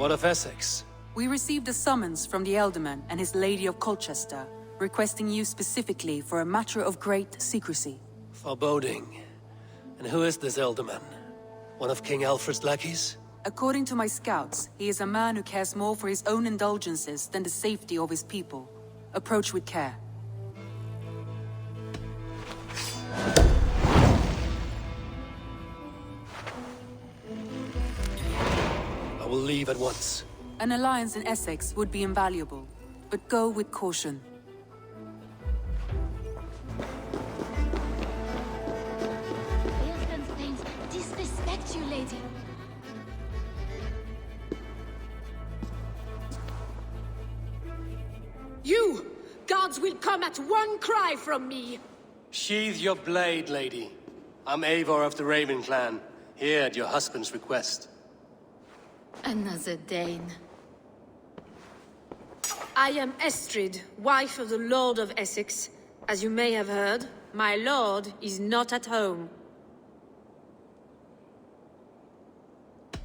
What of Essex? We received a summons from the Elderman and his Lady of Colchester, requesting you specifically for a matter of great secrecy. Foreboding. And who is this Elderman? One of King Alfred's lackeys? According to my scouts, he is a man who cares more for his own indulgences than the safety of his people. Approach with care. I will leave at once. An alliance in Essex would be invaluable, but go with caution. Disrespect you, lady. You! Guards will come at one cry from me! Sheathe your blade, lady. I'm Eivor of the Raven clan, here at your husband's request. Another Dane. I am Estrid, wife of the Lord of Essex. As you may have heard, my lord is not at home.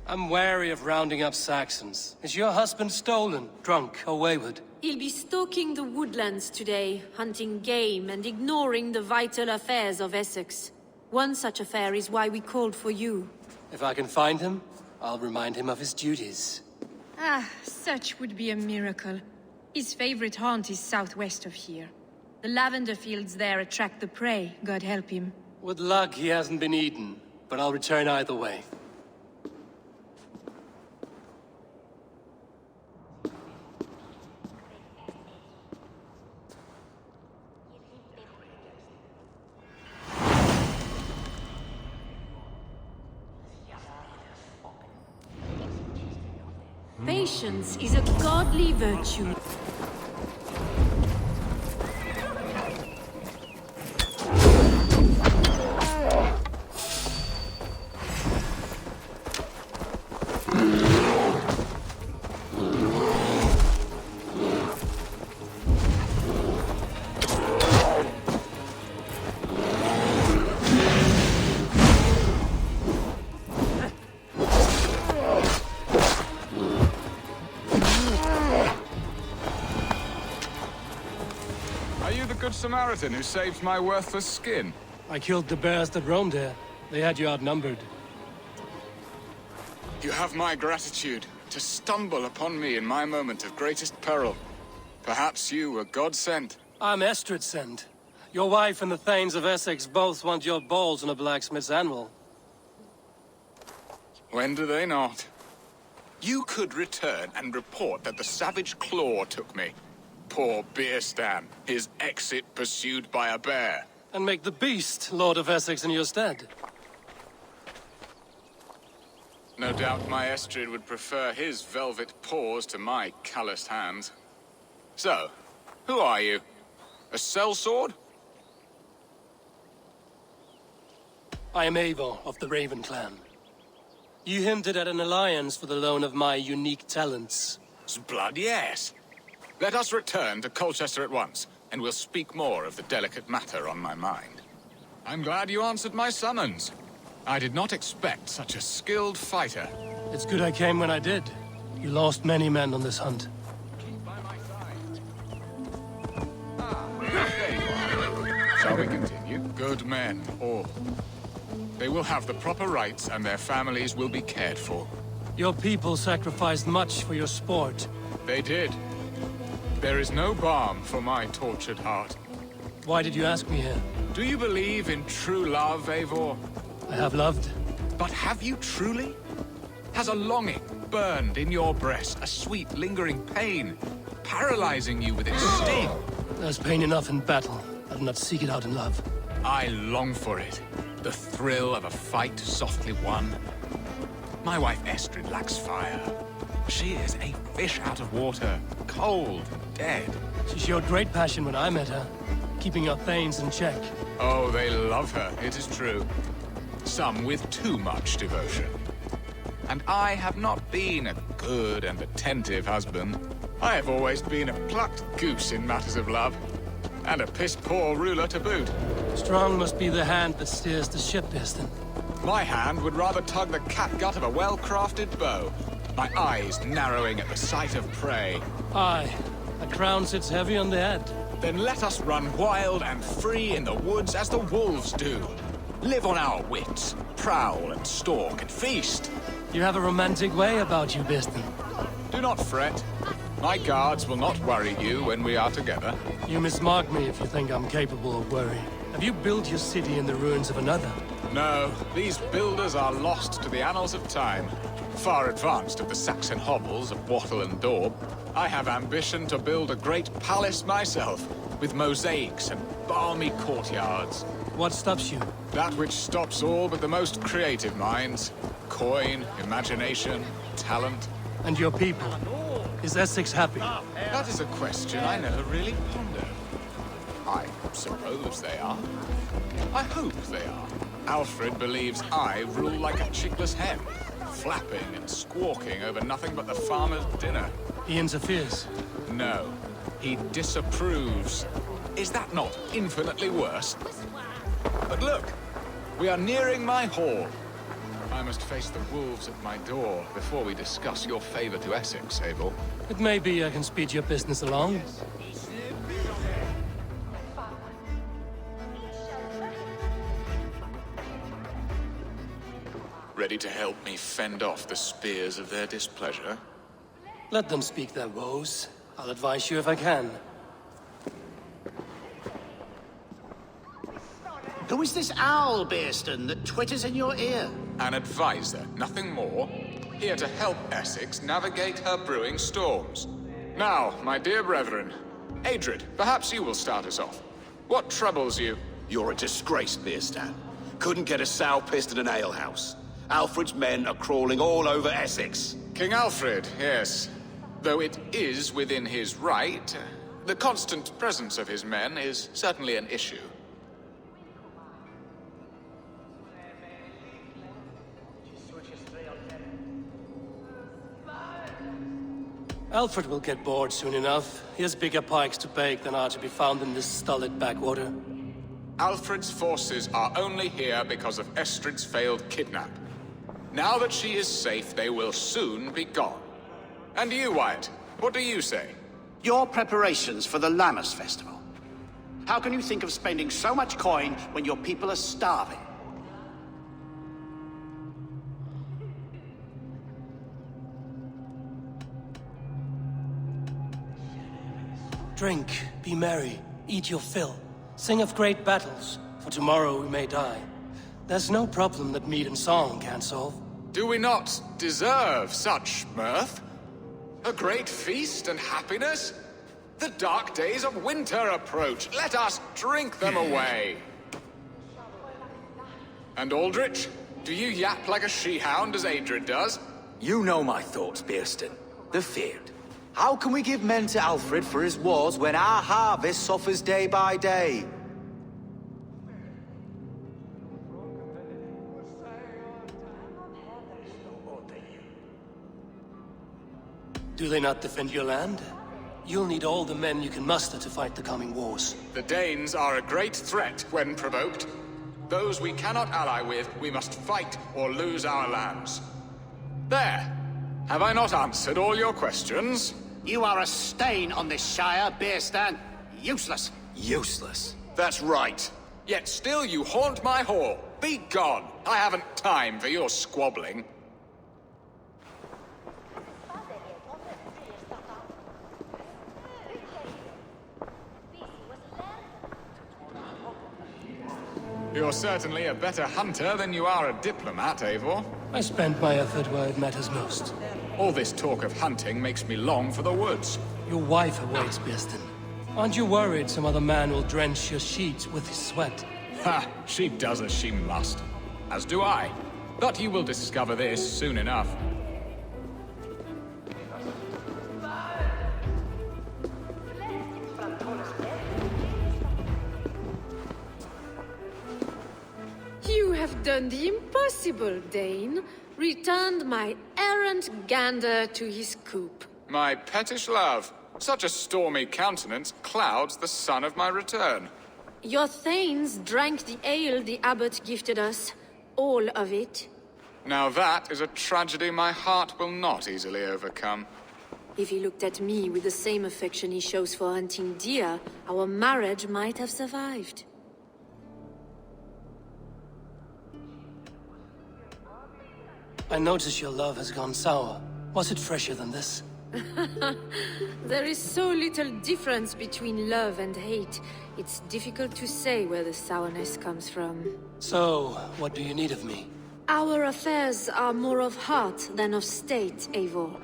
I'm wary of rounding up Saxons. Is your husband stolen, drunk, or wayward? He'll be stalking the woodlands today, hunting game and ignoring the vital affairs of Essex. One such affair is why we called for you. If I can find him, I'll remind him of his duties. Ah, such would be a miracle. His favorite haunt is southwest of here. The lavender fields there attract the prey, God help him. With luck, he hasn't been eaten, but I'll return either way. Patience is a godly virtue. Good Samaritan who saved my worthless skin. I killed the bears that roamed here. They had you outnumbered. You have my gratitude to stumble upon me in my moment of greatest peril. Perhaps you were God-sent. I'm Estrid sent. Your wife and the Thanes of Essex both want your balls on a blacksmith's anvil. When do they not? You could return and report that the savage claw took me. Poor Beerstan, his exit pursued by a bear. And make the beast Lord of Essex in your stead. No doubt my Estrid would prefer his velvet paws to my calloused hands. So, who are you? A sellsword? I am Eivor of the Raven clan. You hinted at an alliance for the loan of my unique talents. Blood, yes. Let us return to Colchester at once, and we'll speak more of the delicate matter on my mind. I'm glad you answered my summons. I did not expect such a skilled fighter. It's good I came when I did. You lost many men on this hunt. Keep by my side. There you are. Shall we continue? Good men, all. They will have the proper rights, and their families will be cared for. Your people sacrificed much for your sport. They did. There is no balm for my tortured heart. Why did you ask me here? Do you believe in true love, Eivor? I have loved. But have you truly? Has a longing burned in your breast, a sweet, lingering pain, paralyzing you with its sting? There's pain enough in battle. I do not seek it out in love. I long for it. The thrill of a fight softly won. My wife Estrid lacks fire. She is a fish out of water, cold and dead. She showed great passion when I met her, keeping your Thanes in check. Oh, they love her, it is true. Some with too much devotion. And I have not been a good and attentive husband. I have always been a plucked goose in matters of love. And a piss-poor ruler to boot. Strong must be the hand that steers the ship, Beerstan. My hand would rather tug the catgut of a well-crafted bow. my eyes narrowing at the sight of prey. Aye, a crown sits heavy on the head. Then let us run wild and free in the woods as the wolves do. Live on our wits, prowl and stalk and feast. You have a romantic way about you, Biston. Do not fret. My guards will not worry you when we are together. You mismark me if you think I'm capable of worry. Have you built your city in the ruins of another? No, these builders are lost to the annals of time. Far advanced of the Saxon hovels of Wattle and Daub, I have ambition to build a great palace myself, with mosaics and balmy courtyards. What stops you? That which stops all but the most creative minds. Coin, imagination, talent. And your people? Is Essex happy? That is a question I never really pondered. I suppose they are. I hope they are. Alfred believes I rule like a chickless hen, flapping and squawking over nothing but the farmer's dinner. He interferes. No, he disapproves. Is that not infinitely worse? But look, we are nearing my hall. I must face the wolves at my door before we discuss your favor to Essex, Abel. It may be I can speed your business along. Ready to help me fend off the spears of their displeasure? Let them speak their woes. I'll advise you if I can. Who is this owl, Bearston, that twitters in your ear? An advisor, nothing more. Here to help Essex navigate her brewing storms. Now, my dear brethren, Adrid, perhaps you will start us off. What troubles you? You're a disgrace, Bearstan. Couldn't get a sow pissed in an alehouse. Alfred's men are crawling all over Essex. King Alfred, yes. Though it is within his right, the constant presence of his men is certainly an issue. Alfred will get bored soon enough. He has bigger pikes to bake than are to be found in this stolid backwater. Alfred's forces are only here because of Estrid's failed kidnap. Now that she is safe, they will soon be gone. And you, Wyatt, what do you say? Your preparations for the Lammas Festival. How can you think of spending so much coin when your people are starving? Drink, be merry, eat your fill. Sing of great battles, for tomorrow we may die. There's no problem that meat and song can't solve. Do we not deserve such mirth? A great feast and happiness? The dark days of winter approach. Let us drink them away. And Aldrich, do you yap like a she-hound as Adrid does? You know my thoughts, Bearston. The feared. How can we give men to Alfred for his wars when our harvest suffers day by day? Do they not defend your land? You'll need all the men you can muster to fight the coming wars. The Danes are a great threat when provoked. Those we cannot ally with, we must fight or lose our lands. There! Have I not answered all your questions? You are a stain on this shire, Bearstan. Useless. Useless. That's right. Yet still you haunt my hall. Be gone! I haven't time for your squabbling. You're certainly a better hunter than you are a diplomat, Eivor. I spent my effort where it matters most. All this talk of hunting makes me long for the woods. Your wife awaits, Biston. Aren't you worried some other man will drench your sheets with his sweat? Ha! She does as she must. As do I. But you will discover this soon enough. You have done the impossible, Dane. Returned my errant gander to his coop. My pettish love. Such a stormy countenance clouds the sun of my return. Your thanes drank the ale the abbot gifted us. All of it. Now that is a tragedy my heart will not easily overcome. If he looked at me with the same affection he shows for hunting deer, our marriage might have survived. I notice your love has gone sour. Was it fresher than this? There is so little difference between love and hate. It's difficult to say where the sourness comes from. So, what do you need of me? Our affairs are more of heart than of state, Eivor.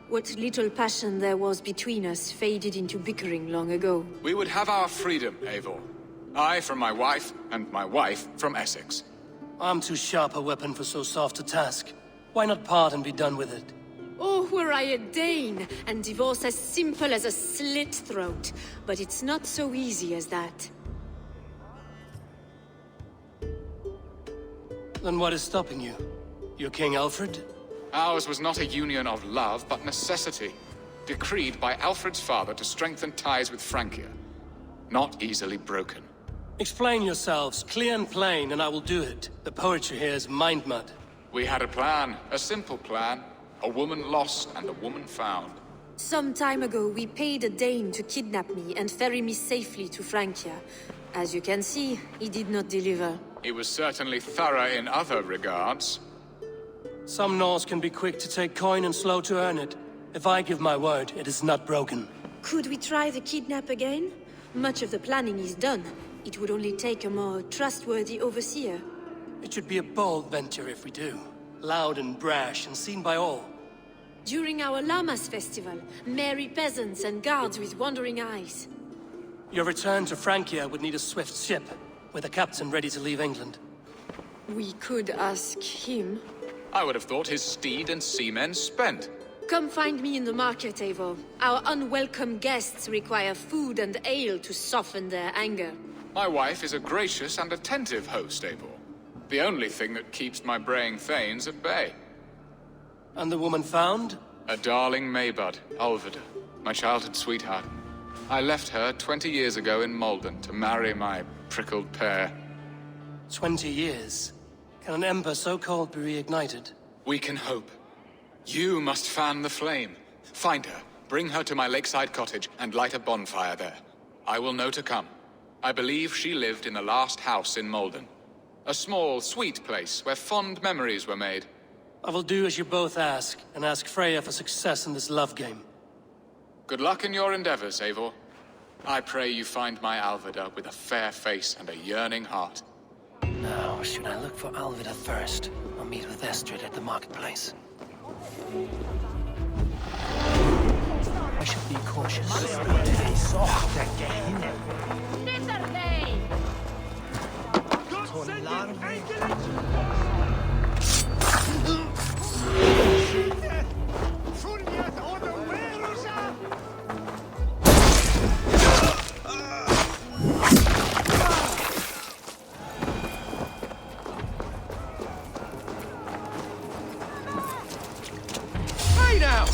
What little passion there was between us faded into bickering long ago. We would have our freedom, Eivor. I from my wife, and my wife from Essex. I'm too sharp a weapon for so soft a task. Why not part and be done with it? Oh, were I a Dane, and divorce as simple as a slit throat. But it's not so easy as that. Then what is stopping you? You're King Alfred? Ours was not a union of love, but necessity. Decreed by Alfred's father to strengthen ties with Francia. Not easily broken. Explain yourselves, clear and plain, and I will do it. The poetry here is mind mud. We had a plan, a simple plan. A woman lost and a woman found. Some time ago, we paid a Dane to kidnap me and ferry me safely to Francia. As you can see, he did not deliver. He was certainly thorough in other regards. Some Norse can be quick to take coin and slow to earn it. If I give my word, it is not broken. Could we try the kidnap again? Much of the planning is done. It would only take a more trustworthy overseer. It should be a bold venture if we do. Loud and brash and seen by all. During our Llamas festival, merry peasants and guards with wandering eyes. Your return to Francia would need a swift ship, with a captain ready to leave England. We could ask him. I would have thought his steed and seamen spent. Come find me in the market, Eivor. Our unwelcome guests require food and ale to soften their anger. My wife is a gracious and attentive host, Eivor. The only thing that keeps my braying thanes at bay. And the woman found? A darling Maybud, Alvida, my childhood sweetheart. I left her 20 years ago in Malden to marry my prickled pear. 20 years? Can an ember so cold be reignited? We can hope. You must fan the flame. Find her, bring her to my lakeside cottage, and light a bonfire there. I will know to come. I believe she lived in the last house in Malden. A small, sweet place where fond memories were made. I will do as you both ask, and ask Freya for success in this love game. Good luck in your endeavors, Eivor. I pray you find my Alvida with a fair face and a yearning heart. Now, should I look for Alvida first, or meet with Estrid at the marketplace? I should be cautious. Hey now!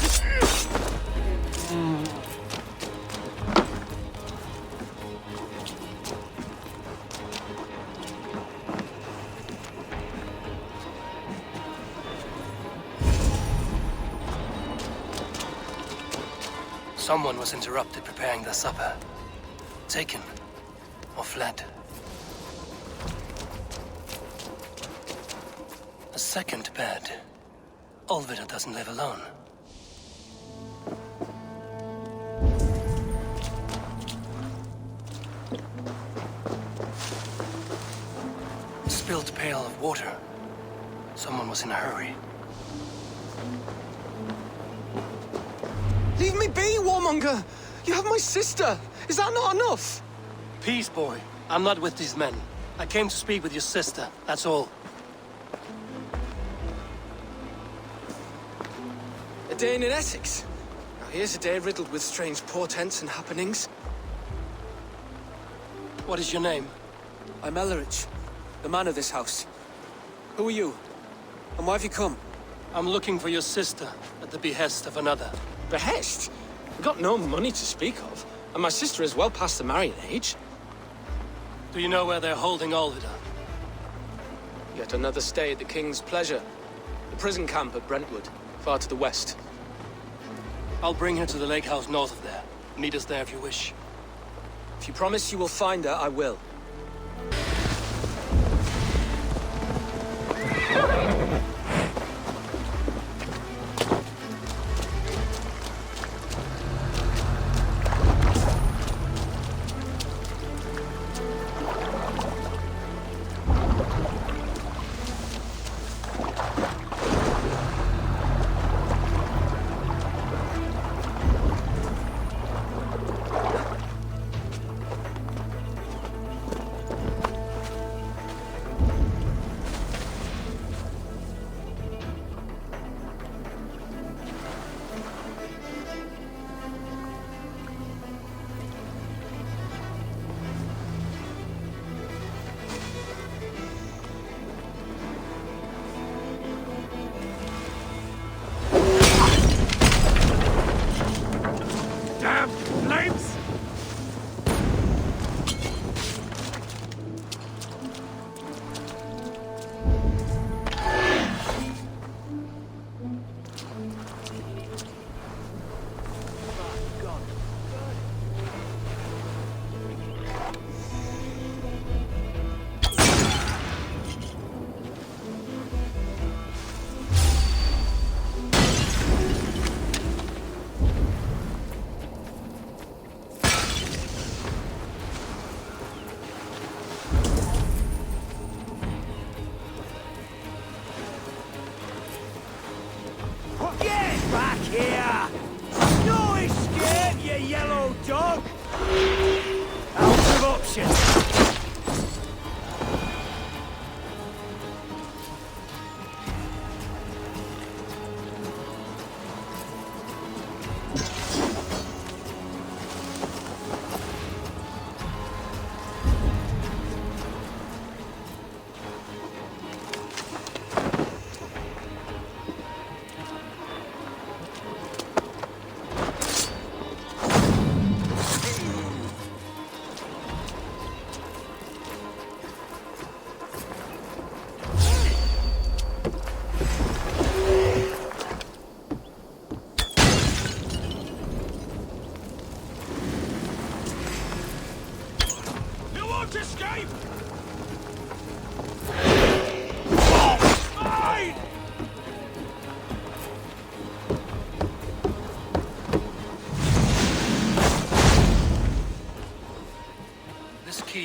Someone was interrupted preparing their supper. Taken. Or fled. A second bed. Alvida doesn't live alone. A spilled pail of water. Someone was in a hurry. Leave me be, warmonger! You have my sister! Is that not enough? Peace, boy. I'm not with these men. I came to speak with your sister, that's all. A Dane in Essex. Now here's a day riddled with strange portents and happenings. What is your name? I'm Ellerich, the man of this house. Who are you? And why have you come? I'm looking for your sister at the behest of another. Behest? We've got no money to speak of, and my sister is well past the marrying age. Do you know where they're holding Alvida? Yet another stay at the king's pleasure. The prison camp at Brentwood, far to the west. I'll bring her to the lake house north of there. Meet us there if you wish. If you promise you will find her, I will.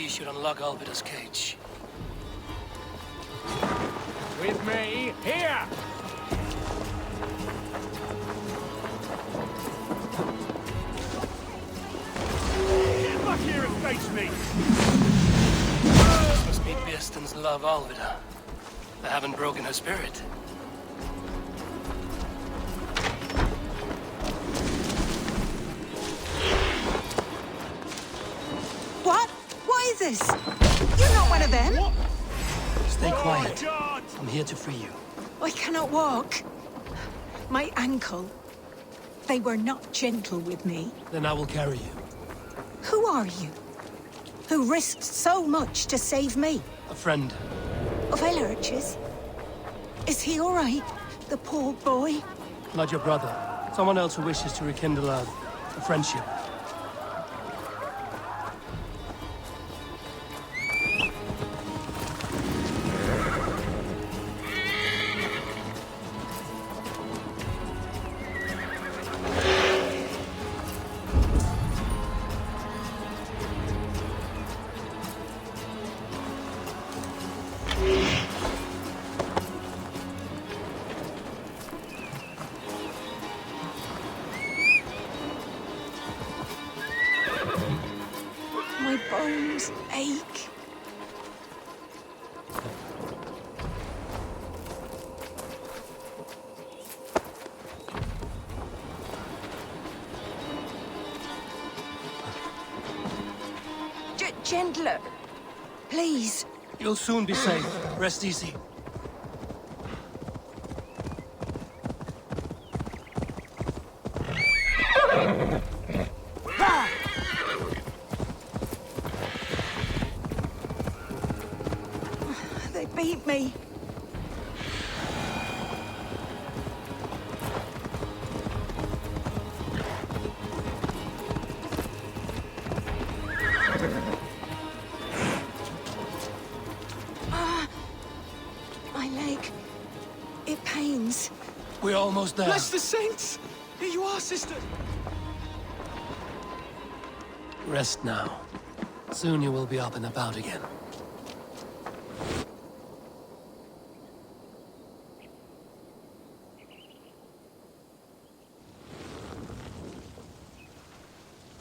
Should unlock Alvida's cage. With me, here! Get back here and face me! This must be Birsten's love, Alvida. I haven't broken her spirit. What? What is this? You're not one of them. What? Stay quiet. I'm here to free you. I cannot walk. My ankle. They were not gentle with me. Then I will carry you. Who are you? Who risked so much to save me? A friend. Of Ellerch's? Is he all right? The poor boy? Not your brother. Someone else who wishes to rekindle a friendship. My bones ache. Gentler, please. You'll soon be safe. Rest easy. They beat me. My leg. It pains. We're almost there. Bless the saints! Here you are, sister! Rest now. Soon you will be up and about again.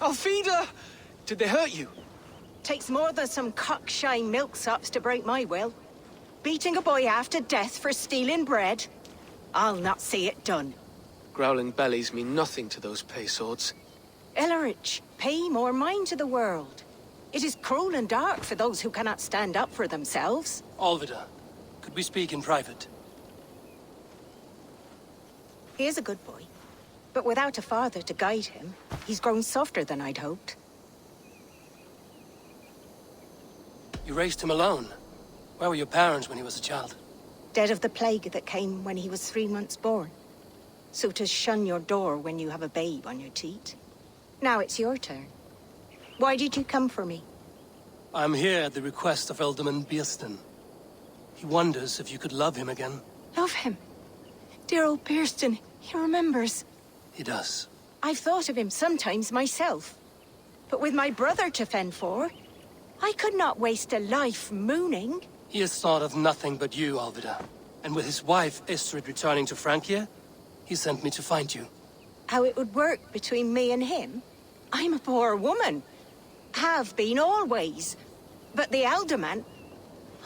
Alfida! Did they hurt you? Takes more than some cockshy milksops to break my will. Beating a boy half to death for stealing bread? I'll not see it done. Growling bellies mean nothing to those pay swords. Ellerich, pay more mind to the world. It is cruel and dark for those who cannot stand up for themselves. Alvida, could we speak in private? He is a good boy, but without a father to guide him, he's grown softer than I'd hoped. You raised him alone. Where were your parents when he was a child? Dead of the plague that came when he was 3 months born. So to shun your door when you have a babe on your teat. Now it's your turn. Why did you come for me? I'm here at the request of Alderman Bierston. He wonders if you could love him again. Love him. Dear old Bierston, he remembers. He does. I've thought of him sometimes myself. But with my brother to fend for, I could not waste a life mooning. He has thought of nothing but you, Alvida. And with his wife, Estrid, returning to Francia, he sent me to find you. How it would work between me and him? I'm a poor woman. Have been always. But the alderman...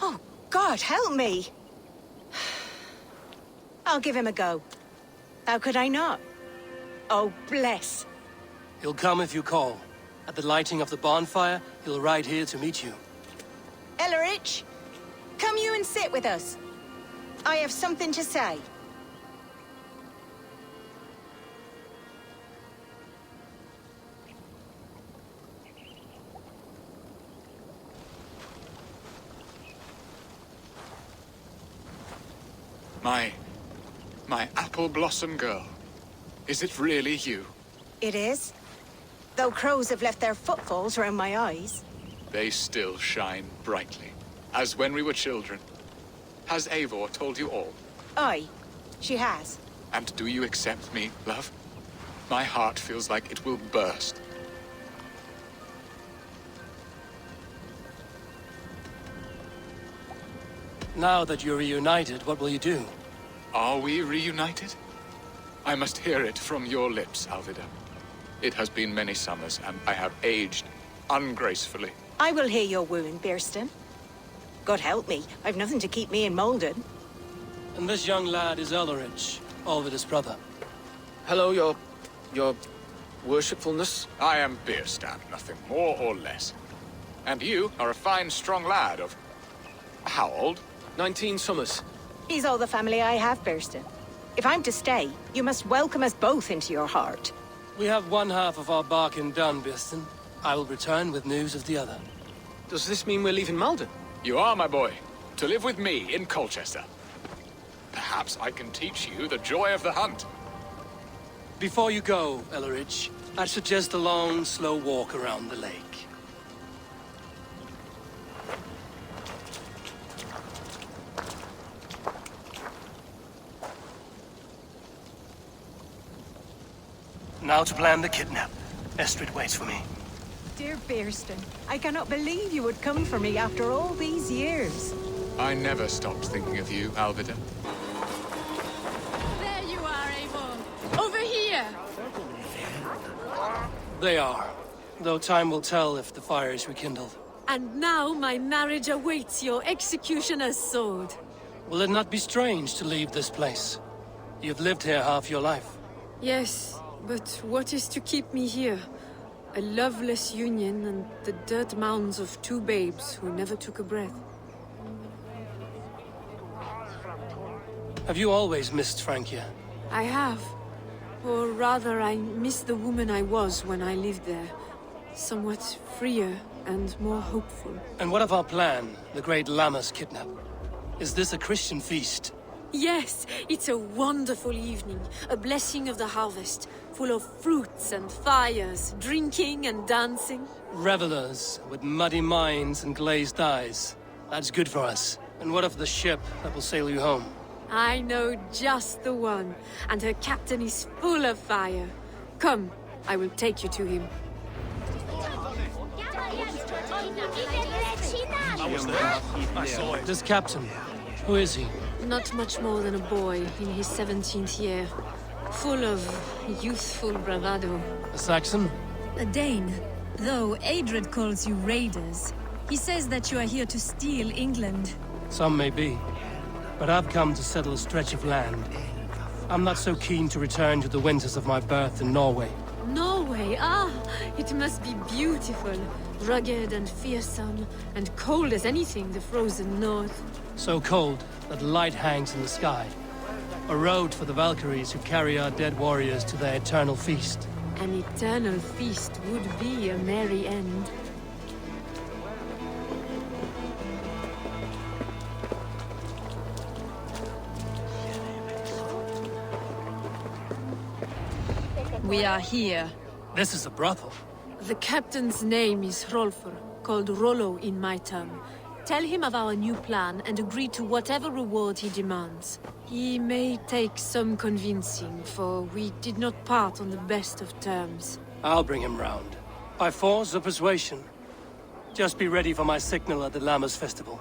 Oh, God, help me! I'll give him a go. How could I not? Oh, bless. He'll come if you call. At the lighting of the bonfire, he'll ride here to meet you. Ellerich, come you and sit with us. I have something to say. My apple blossom girl. Is it really you? It is. Though crows have left their footfalls around my eyes. They still shine brightly, as when we were children. Has Eivor told you all? Aye, she has. And do you accept me, love? My heart feels like it will burst. Now that you're reunited, what will you do? Are we reunited? I must hear it from your lips, Alvida. It has been many summers, and I have aged ungracefully. I will hear your wound, Bierston. God help me, I've nothing to keep me in Malden. And this young lad is Ellerich, Alvida's brother. Hello, your worshipfulness. I am Bierstan, nothing more or less. And you are a fine, strong lad of... how old? 19 summers. He's all the family I have, Bierston. If I'm to stay, you must welcome us both into your heart. We have one half of our bargain done, Bierston. I will return with news of the other. Does this mean we're leaving Malden? You are, my boy, to live with me in Colchester. Perhaps I can teach you the joy of the hunt. Before you go, Ellerich, I'd suggest a long, slow walk around the lake. Now to plan the kidnap. Estrid waits for me. Dear Bierston, I cannot believe you would come for me after all these years. I never stopped thinking of you, Alvida. There you are, Eivor. Over here. They are. Though time will tell if the fire is rekindled. And now my marriage awaits your executioner's sword. Will it not be strange to leave this place? You've lived here half your life. Yes, but what is to keep me here? A loveless union and the dirt mounds of 2 babes who never took a breath. Have you always missed Francia? I have. Or rather, I miss the woman I was when I lived there. Somewhat freer and more hopeful. And what of our plan, the great Lammas kidnap? Is this a Christian feast? Yes, it's a wonderful evening, a blessing of the harvest, full of fruits and fires, drinking and dancing. Revelers with muddy minds and glazed eyes. That's good for us. And what of the ship that will sail you home? I know just the one, and her captain is full of fire. Come, I will take you to him. I was there. I saw it. This captain, who is he? Not much more than a boy in his 17th year. Full of youthful bravado. A Saxon? A Dane. Though Adred calls you raiders, he says that you are here to steal England. Some may be. But I've come to settle a stretch of land. I'm not so keen to return to the winters of my birth in Norway. Norway? Ah, it must be beautiful. Rugged and fearsome, and cold as anything the frozen north. So cold that light hangs in the sky. A road for the Valkyries who carry our dead warriors to their eternal feast. An eternal feast would be a merry end. We are here. This is a brothel. The captain's name is Rolfr, called Rollo in my tongue. Tell him of our new plan and agree to whatever reward he demands. He may take some convincing, for we did not part on the best of terms. I'll bring him round. By force or persuasion. Just be ready for my signal at the Lammas festival.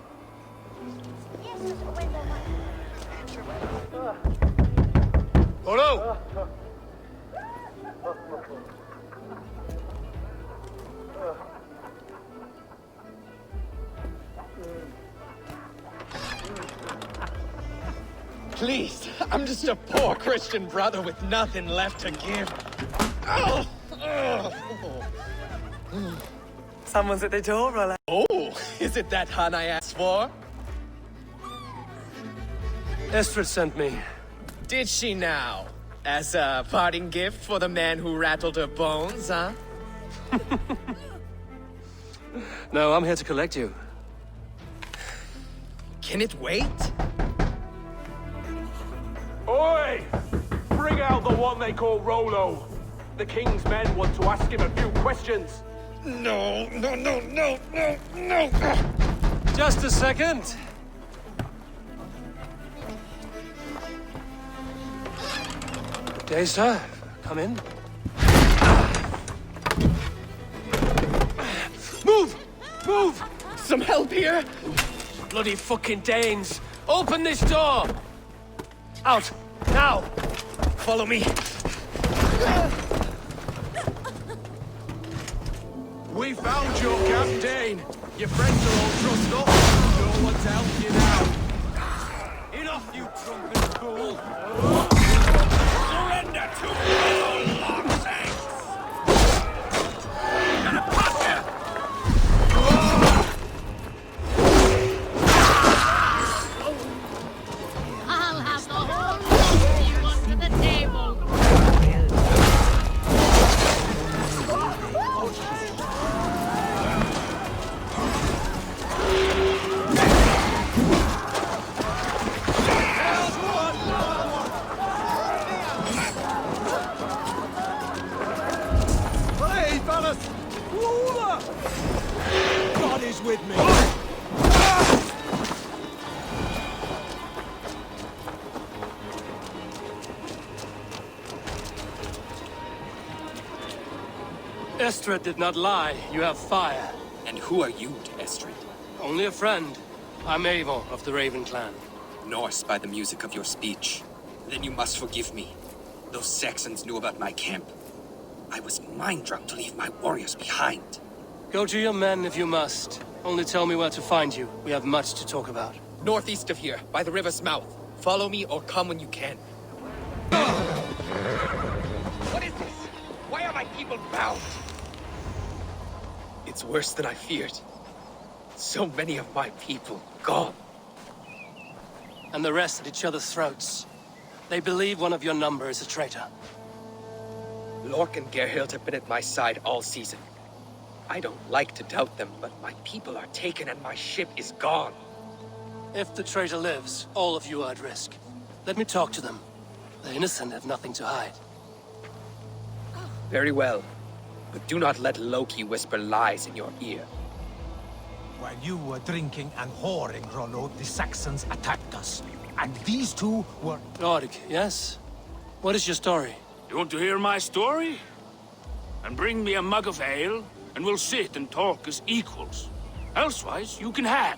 Rollo! Please, I'm just a poor Christian brother with nothing left to give. Someone's at the door, Rollo. Oh, is it that hun I asked for? Estrid sent me. Did she now? As a parting gift for the man who rattled her bones, huh? No, I'm here to collect you. Can it wait? Oi! Bring out the one they call Rollo. The king's men want to ask him a few questions. No. Just a second. Good day, sir. Come in. Move! Move! Some help here? Bloody fucking Danes! Open this door! Out! Now! Follow me. We found your captain. Your friends are all trussed up. No one's helping you now. Enough, you drunken fool! Surrender to me, long sakes! Gonna pop you! I'll have the whole lot of you onto the table. Hey, fellas! God is with me. Estrid did not lie. You have fire. And who are you to Estrid? Only a friend. I'm Eivor of the Raven clan. Norse by the music of your speech. Then you must forgive me. Those Saxons knew about my camp. I was mind-drunk to leave my warriors behind. Go to your men if you must. Only tell me where to find you. We have much to talk about. Northeast of here, by the river's mouth. Follow me or come when you can. What is this? Why are my people bound? It's worse than I feared. So many of my people gone. And the rest at each other's throats. They believe one of your number is a traitor. Lork and Gerhild have been at my side all season. I don't like to doubt them, but my people are taken and my ship is gone. If the traitor lives, all of you are at risk. Let me talk to them. The innocent have nothing to hide. Very well. but do not let Loki whisper lies in your ear. While you were drinking and whoring, Rollo, the Saxons attacked us. And these two were... Lord, yes? What is your story? You want to hear my story? And bring me a mug of ale, and we'll sit and talk as equals. Elsewise, you can hang.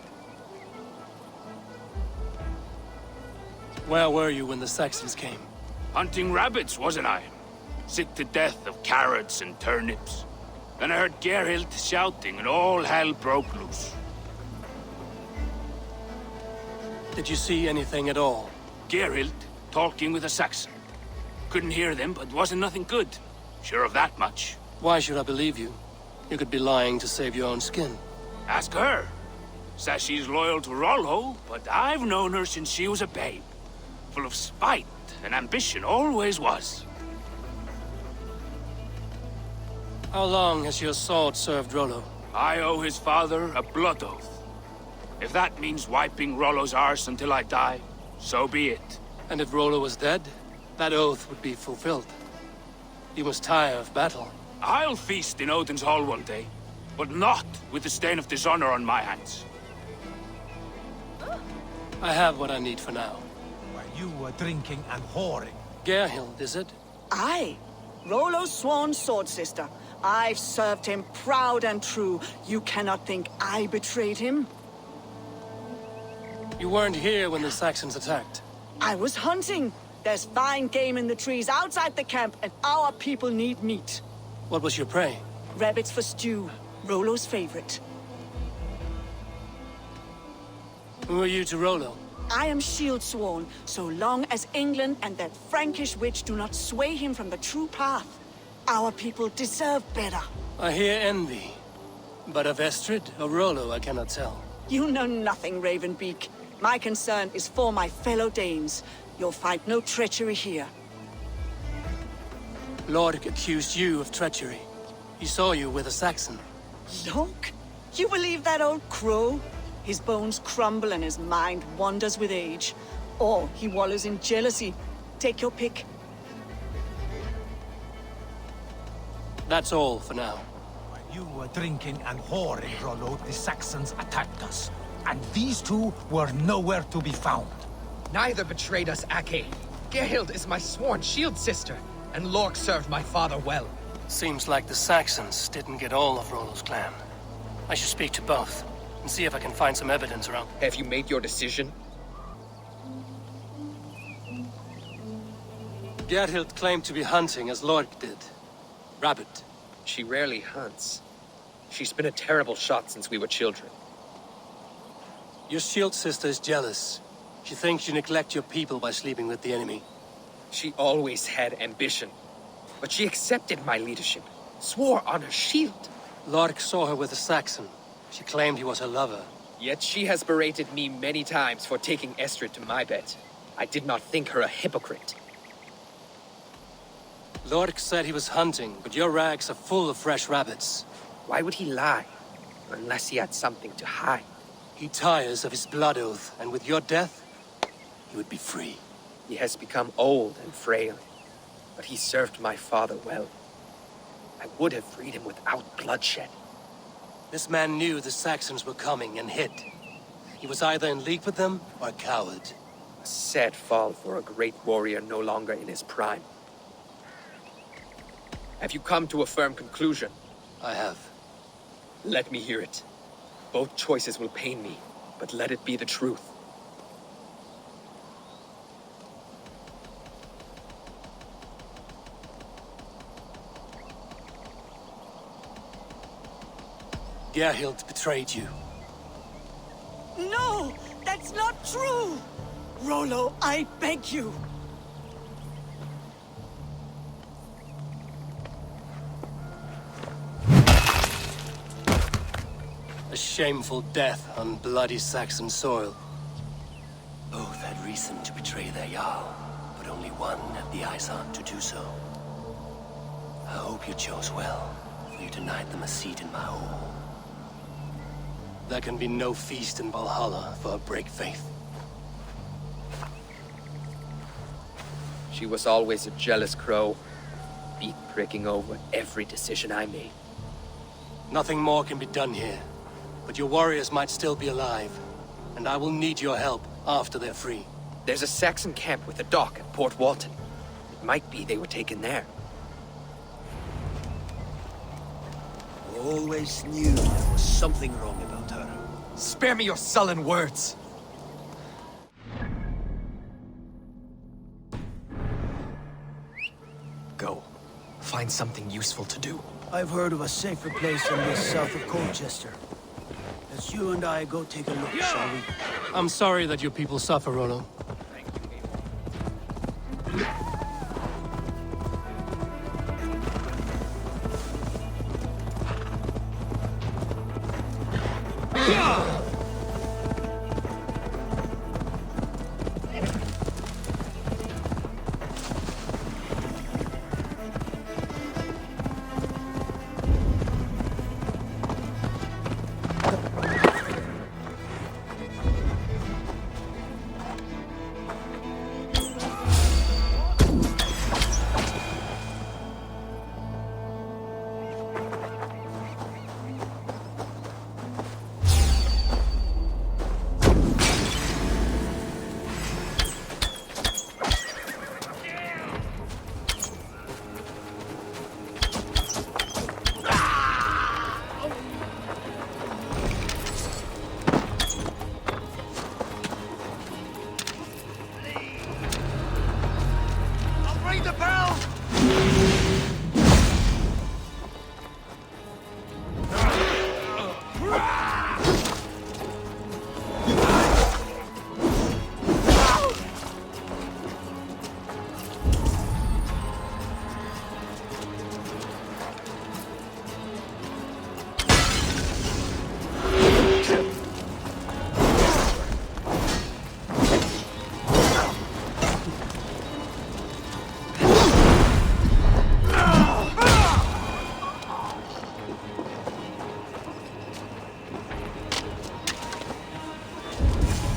Where were you when the Saxons came? Hunting rabbits, wasn't I? Sick to death of carrots and turnips. Then I heard Gerhild shouting, and all hell broke loose. Did you see anything at all? Gerhild talking with a Saxon. Couldn't hear them, but wasn't nothing good. Sure of that much. Why should I believe you? You could be lying to save your own skin. Ask her. Says she's loyal to Rollo, but I've known her since she was a babe. Full of spite and ambition, always was. How long has your sword served Rollo? I owe his father a blood oath. If that means wiping Rollo's arse until I die, so be it. And if Rollo was dead, that oath would be fulfilled. You must tire of battle. I'll feast in Odin's hall one day, but not with the stain of dishonor on my hands. I have what I need for now. While you were drinking and whoring. Gerhild, is it? Aye. Rollo's sworn sword sister. I've served him proud and true. You cannot think I betrayed him? You weren't here when the Saxons attacked. I was hunting. There's fine game in the trees outside the camp, and our people need meat. What was your prey? Rabbits for stew. Rollo's favorite. Who are you to Rollo? I am shield sworn, so long as England and that Frankish witch do not sway him from the true path. Our people deserve better. I hear envy. But of Estrid or Rollo, I cannot tell. You know nothing, Ravenbeak. My concern is for my fellow Danes. You'll find no treachery here. Lord accused you of treachery. He saw you with a Saxon. Look, you believe that old crow? His bones crumble and his mind wanders with age. Or he wallows in jealousy. Take your pick. That's all for now. While you were drinking and whoring, Rollo, the Saxons attacked us. And these two were nowhere to be found. Neither betrayed us, Ake. Gerhild is my sworn shield sister, and Lork served my father well. Seems like the Saxons didn't get all of Rollo's clan. I should speak to both, and see if I can find some evidence around. Have you made your decision? Gerhild claimed to be hunting as Lork did. Rabbit. She rarely hunts. She's been a terrible shot since we were children. Your shield sister is jealous. She thinks you neglect your people by sleeping with the enemy. She always had ambition. But she accepted my leadership. Swore on her shield. Lork saw her with a Saxon. She claimed he was her lover. Yet she has berated me many times for taking Estrid to my bed. I did not think her a hypocrite. Lork said he was hunting, but your rags are full of fresh rabbits. Why would he lie? Unless he had something to hide. He tires of his blood oath, and with your death, he would be free. He has become old and frail, but he served my father well. I would have freed him without bloodshed. This man knew the Saxons were coming and hid. He was either in league with them or a coward. A sad fall for a great warrior no longer in his prime. Have you come to a firm conclusion? I have. Let me hear it. Both choices will pain me, but let it be the truth. Gerhild betrayed you. No! That's not true! Rollo, I beg you! A shameful death on bloody Saxon soil. Both had reason to betray their Jarl, but only one had the Ice Heart to do so. I hope you chose well, for you denied them a seat in my hall. There can be no feast in Valhalla for a break faith. She was always a jealous crow. be pricking over every decision I made. Nothing more can be done here. But your warriors might still be alive. And I will need your help after they're free. There's a Saxon camp with a dock at Port Walton. It might be they were taken there. Always knew there was something wrong about her. Spare me your sullen words! Go. Find something useful to do. I've heard of a safer place than this south of Colchester. Let's you and I go take a look, shall we? I'm sorry that your people suffer, Rollo.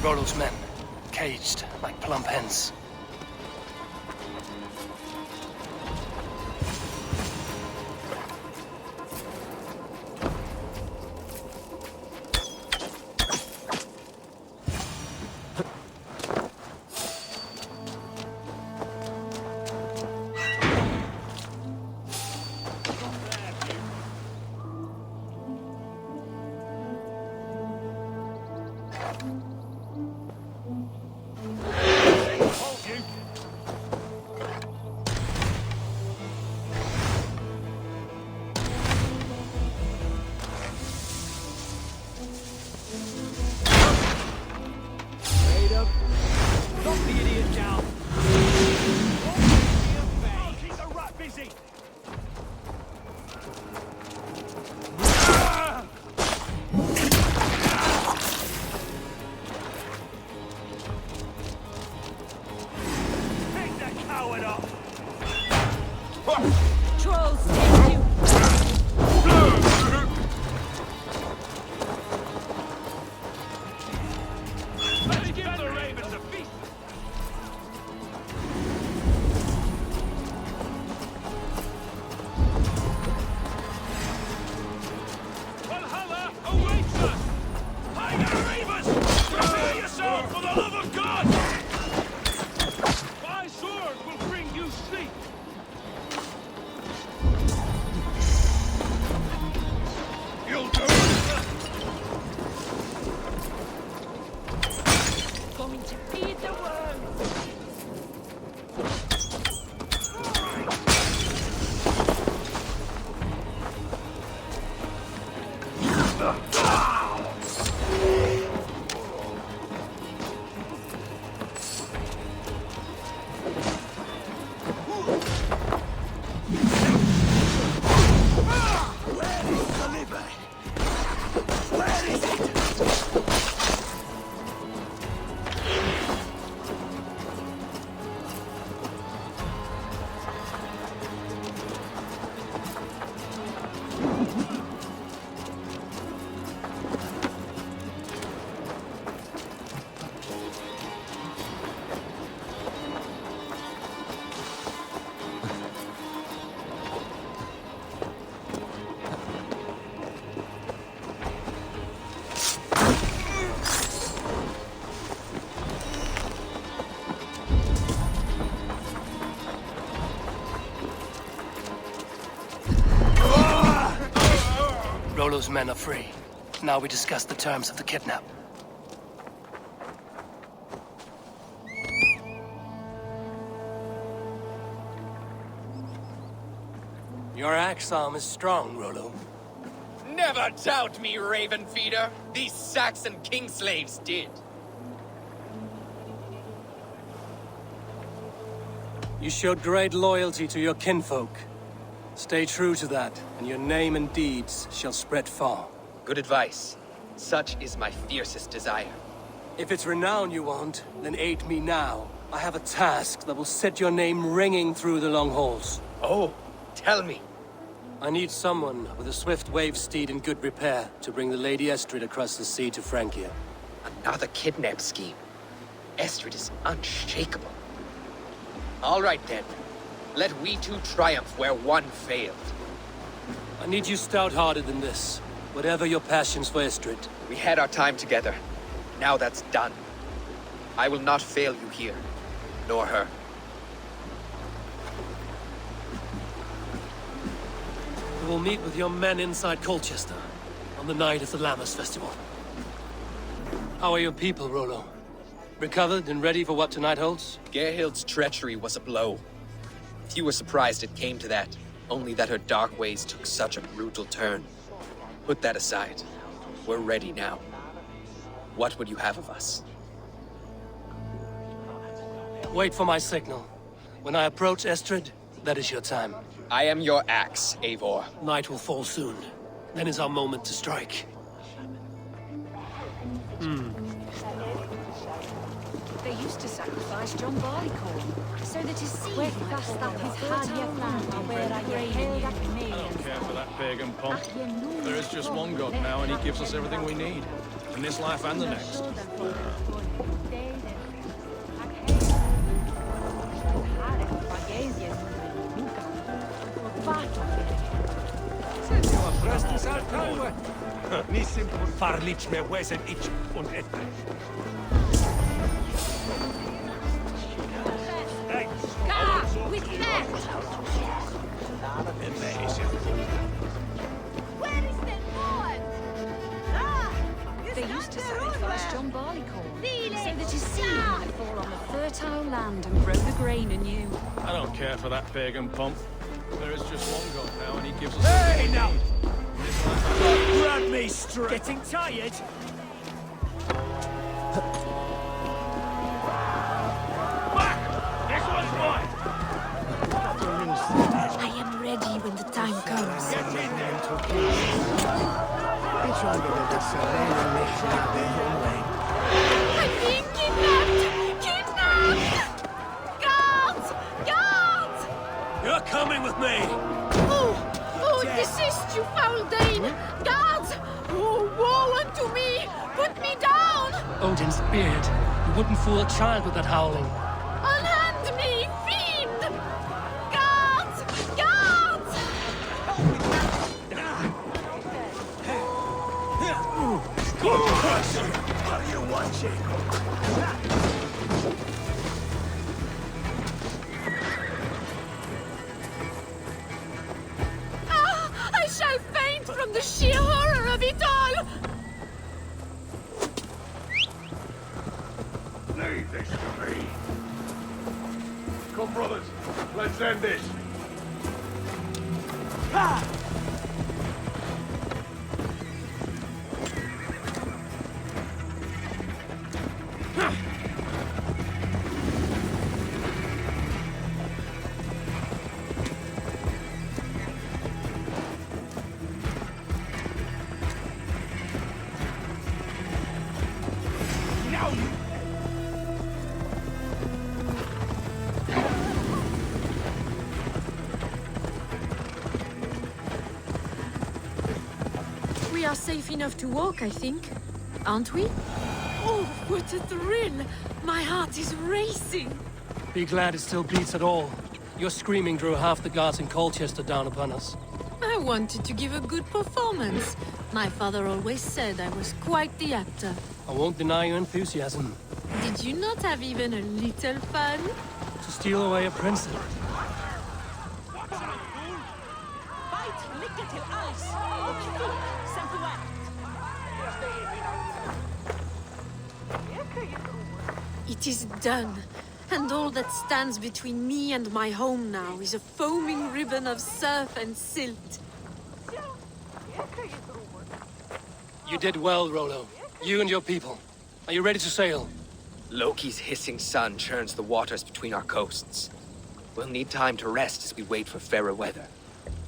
Rollo's men, caged like plump hens. Rollo's men are free. Now we discuss the terms of the kidnap. Your axe arm is strong, Rollo. Never doubt me, Raven Feeder. These Saxon king slaves did. You showed great loyalty to your kinfolk. Stay true to that, and your name and deeds shall spread far. Good advice. Such is my fiercest desire. If it's renown you want, then aid me now. I have a task that will set your name ringing through the long halls. Oh, tell me. I need someone with a swift wave steed in good repair to bring the Lady Estrid across the sea to Francia. Another kidnap scheme. Estrid is unshakable. All right then. Let we two triumph where one failed. I need you stout-hearted than this. Whatever your passions for Estrid. We had our time together. Now that's done. I will not fail you here. Nor her. We will meet with your men inside Colchester on the night of the Lammas Festival. How are your people, Rollo? Recovered and ready for what tonight holds? Gerhild's treachery was a blow. Few were surprised it came to that, only that her dark ways took such a brutal turn. Put that aside. We're ready now. What would you have of us? Wait for my signal. When I approach Estrid, that is your time. I am your axe, Eivor. Night will fall soon. Then is our moment to strike. They used to sacrifice John Barleycorn, so that his seed might cast up his fertile land where I don't care for that pagan pomp. There is just one God now, and he gives us everything we need. In this life and the next. Nissim farlich me wesen ich und etre. With that! Amazing. Where is the Lord? They used to sacrifice John Barleycorn, so that his seed might fall on the fertile land and grow the grain anew. I don't care for that pagan pomp. There is just one God now, and he gives us Hey, now! everything Grab me straight! Getting tired? This one's mine! I am ready when the time comes. I'm being kidnapped! Kidnapped! Guards! Guards! You're coming with me! Oh, desist, you foul Dane! Guards! Oh, woe unto me! Put me down! Odin's beard. You wouldn't fool a child with that howling. Unhand me, fiend! Guards! Guards! Are you watching? I shall faint from the sheer horror of it all! Leave this to me. Come, brothers. Let's end this. We are safe enough to walk, I think. Aren't we? Oh, what a thrill! My heart is racing! Be glad it still beats at all. Your screaming drew half the guards in Colchester down upon us. I wanted to give a good performance. My father always said I was quite the actor. I won't deny your enthusiasm. Did you not have even a little fun? To steal away a princess. Bite, lick till ice. It is done. And all that stands between me and my home now is a foaming ribbon of surf and silt. You did well, Rollo. You and your people. Are you ready to sail? Loki's hissing sun churns the waters between our coasts. We'll need time to rest as we wait for fairer weather.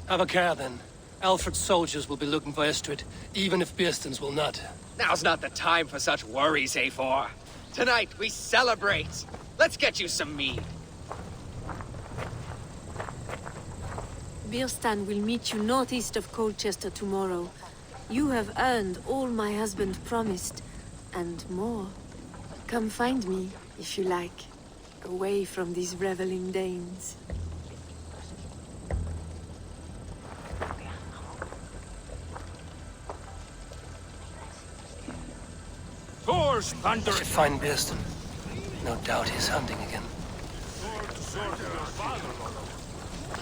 Have a care, then. Alfred's soldiers will be looking for Estrid, even if Beersten's will not. Now's not the time for such worries, A4. Tonight, we celebrate! Let's get you some mead. Bierstan will meet you northeast of Colchester tomorrow. You have earned all my husband promised, and more. Come find me, if you like, away from these reveling Danes. Force, Panther! Should find Bierstan. No doubt he's hunting again.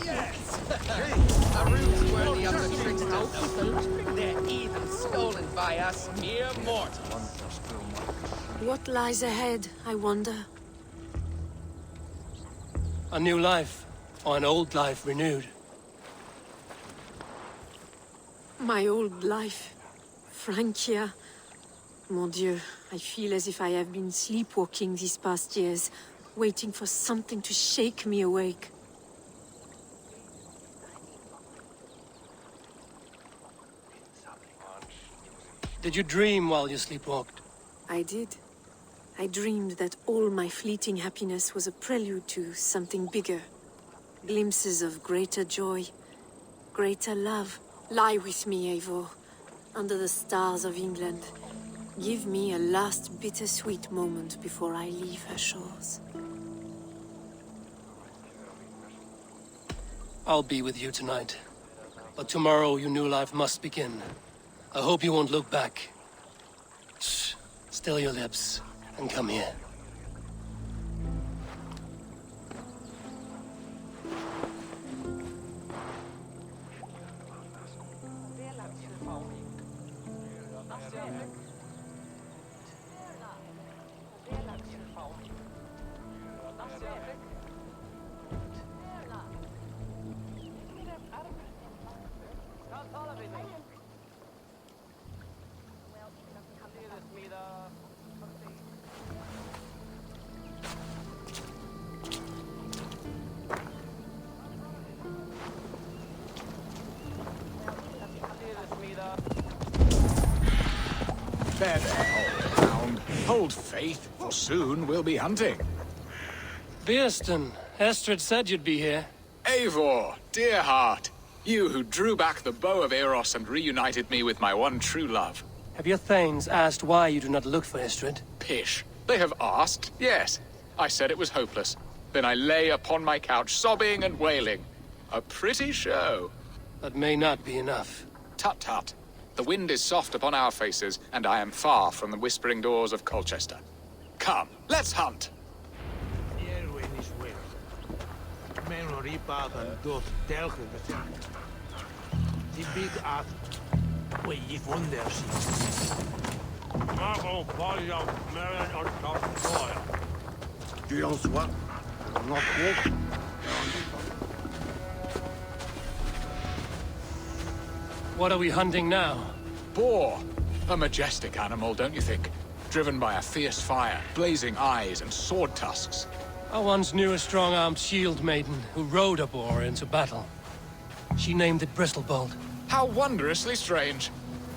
Yes! Our roots worthy of the tricks of they're even stolen by us mere mortals. What lies ahead, I wonder? A new life, or an old life renewed. My old life. Francia. Mon Dieu, I feel as if I have been sleepwalking these past years, waiting for something to shake me awake. Did you dream while you sleepwalked? I did. I dreamed that all my fleeting happiness was a prelude to something bigger. Glimpses of greater joy, greater love. Lie with me, Eivor, under the stars of England. Give me a last bittersweet moment before I leave her shores. I'll be with you tonight. But tomorrow your new life must begin. I hope you won't look back. Shh. Still your lips, and come here. There, old hound. Hold faith, for soon we'll be hunting. Bierstan, Estrid said you'd be here. Eivor, dear heart. You who drew back the bow of Eros and reunited me with my one true love. Have your thanes asked why you do not look for Estrid? Pish. They have asked, yes. I said it was hopeless. Then I lay upon my couch, sobbing and wailing. A pretty show. That may not be enough. Tut-tut. The wind is soft upon our faces, and I am far from the whispering doors of Colchester. Come, let's hunt! What are we hunting now? Boar. A majestic animal, don't you think? Driven by a fierce fire, blazing eyes, and sword tusks. I once knew a strong-armed shield maiden who rode a boar into battle. She named it Bristolbolt. How wondrously strange.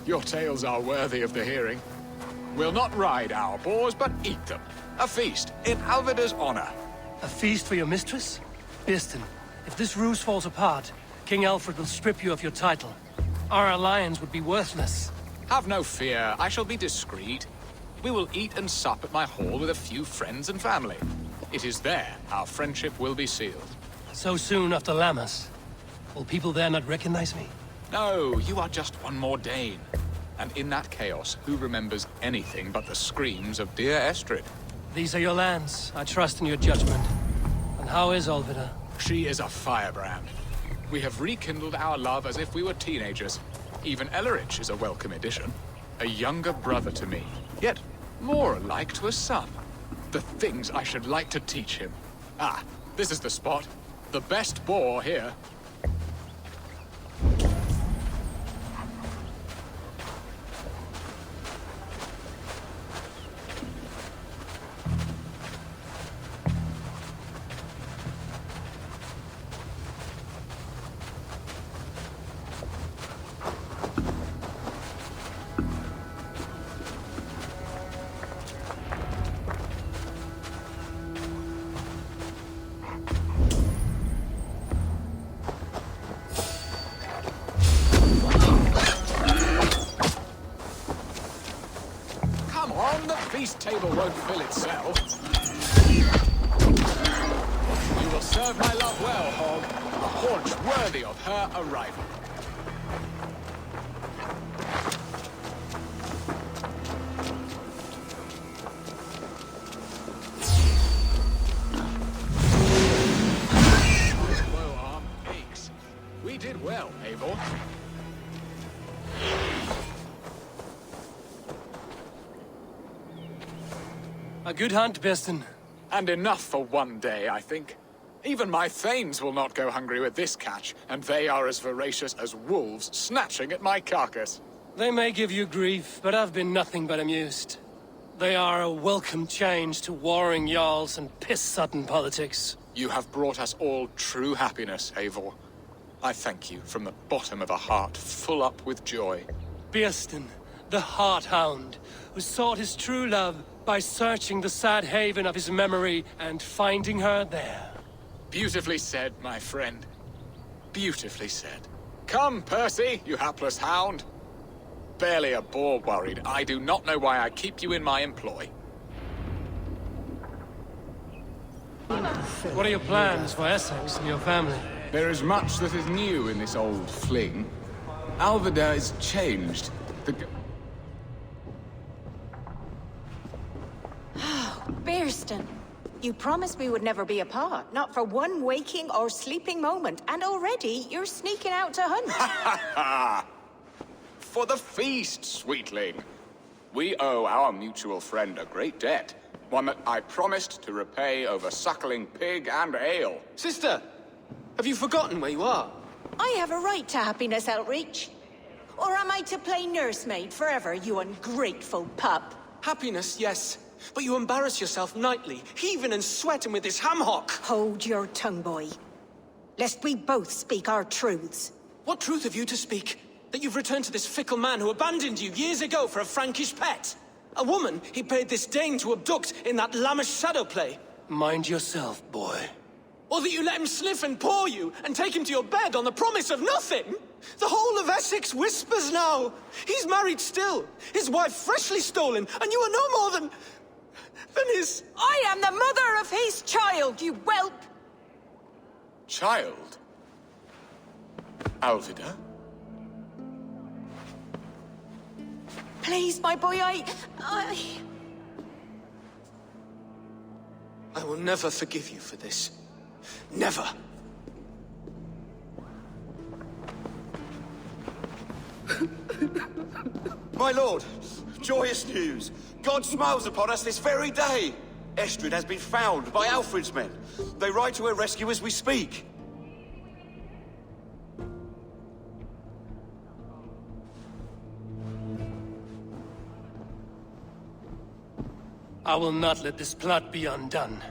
Your tales are worthy of the hearing. We'll not ride our boars, but eat them. A feast, in Alvida's honor. A feast for your mistress? Bierstan, if this ruse falls apart, King Alfred will strip you of your title. Our alliance would be worthless. Have no fear, I shall be discreet. We will eat and sup at my hall with a few friends and family. It is there our friendship will be sealed. So soon after Lammas? Will people there not recognize me? No, you are just one more Dane. And in that chaos, who remembers anything but the screams of dear Estrid? These are your lands. I trust in your judgment. And how is Alvida? She is a firebrand. We have rekindled our love as if we were teenagers. Even Ellerich is a welcome addition. A younger brother to me, yet more alike to a son. The things I should like to teach him. Ah, this is the spot. The best boar here. feast table won't fill itself. You will serve my love well, Hog. A haunch worthy of her arrival. This low arm aches. We did well, Eivor. A good hunt, Beston. And enough for one day, I think. Even my thanes will not go hungry with this catch, and they are as voracious as wolves snatching at my carcass. They may give you grief, but I've been nothing but amused. They are a welcome change to warring jarls and piss-sudden politics. You have brought us all true happiness, Eivor. I thank you from the bottom of a heart full up with joy. Beston, the Heart Hound, who sought his true love by searching the sad haven of his memory and finding her there. Beautifully said, my friend. Beautifully said. Come, Percy, you hapless hound. Barely a boar worried. I do not know why I keep you in my employ. What are your plans for Essex and your family? There is much that is new in this old fling. Alvida is changed. Bearston, you promised we would never be apart, not for one waking or sleeping moment, and already you're sneaking out to hunt. For the feast, sweetling. We owe our mutual friend a great debt, one that I promised to repay over suckling pig and ale. Sister, have you forgotten where you are? I have a right to happiness outreach. Or am I to play nursemaid forever, you ungrateful pup? Happiness, yes. But you embarrass yourself nightly, heaving and sweating with this ham-hock. Hold your tongue, boy. Lest we both speak our truths. What truth have you to speak? That you've returned to this fickle man who abandoned you years ago for a Frankish pet? A woman he paid this Dane to abduct in that lammish shadow play? Mind yourself, boy. Or that you let him sniff and paw you, and take him to your bed on the promise of nothing? The whole of Essex whispers now. He's married still, his wife freshly stolen, and you are no more than his... I am the mother of his child, you whelp! Child? Alvida? Please, my boy, I will never forgive you for this. Never! My lord, joyous news. God smiles upon us this very day. Estrid has been found by Alfred's men. They ride to her rescue as we speak. I will not let this plot be undone.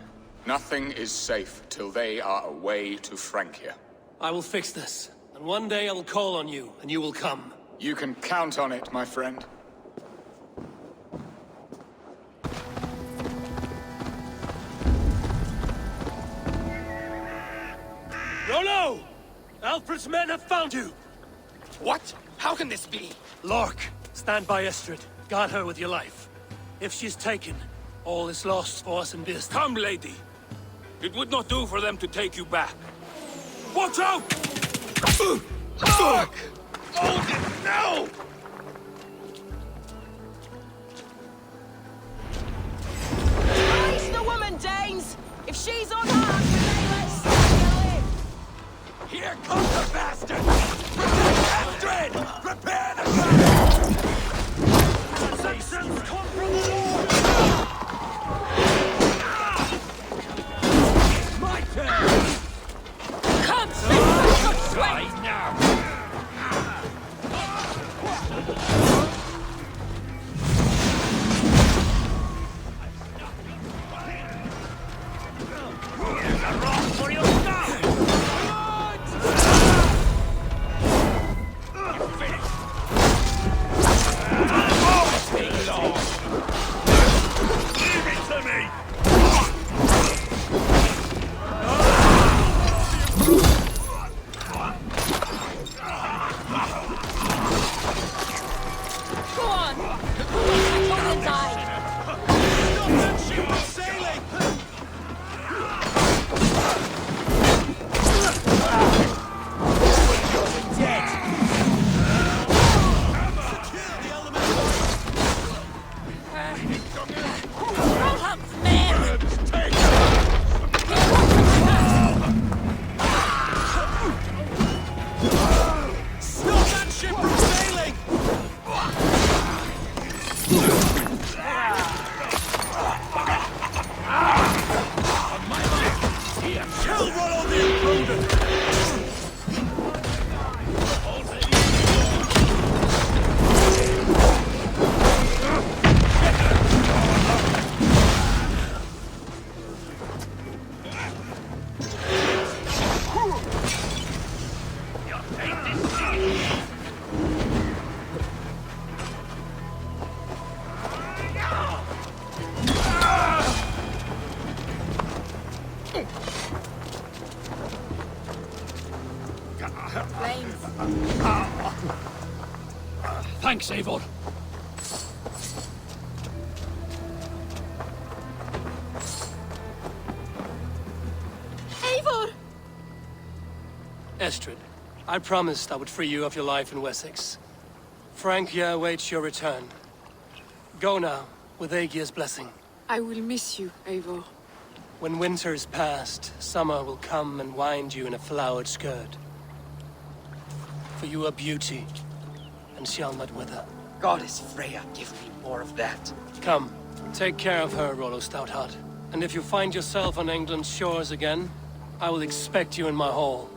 Nothing is safe till they are away to Francia. I will fix this, and one day I will call on you, and you will come. You can count on it, my friend. Rollo! Alfred's men have found you! What? How can this be? Lork, stand by Estrid. Guard her with your life. If she's taken, all is lost for us in business. Come, lady. It would not do for them to take you back. Watch out! Fuck! Hold it now! Release the woman, Danes! If she's unharmed, let's live! Here comes the bastard! Protect Astrid! Prepare the fire! Saxons come from the north! Kill Rollo the Imprudent! Thanks, Eivor. Eivor! Estrid, I promised I would free you of your life in Wessex. Francia awaits your return. Go now, with Aegir's blessing. I will miss you, Eivor. When winter is past, summer will come and wind you in a flowered skirt. For you are beauty, and shall not wither. Goddess Freya, give me more of that. Come, take care of her, Rollo Stoutheart. And if you find yourself on England's shores again, I will expect you in my hall.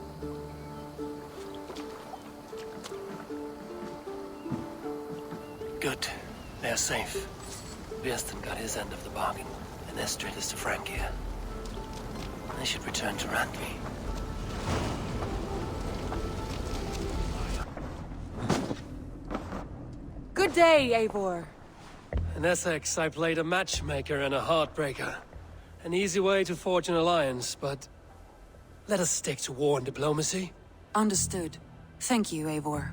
Good. They're safe. Björsten got his end of the bargain, and Estrid is to Francia. They should return to Randvi. Good day, Eivor. In Essex, I played a matchmaker and a heartbreaker. An easy way to forge an alliance, but let us stick to war and diplomacy. Understood. Thank you, Eivor.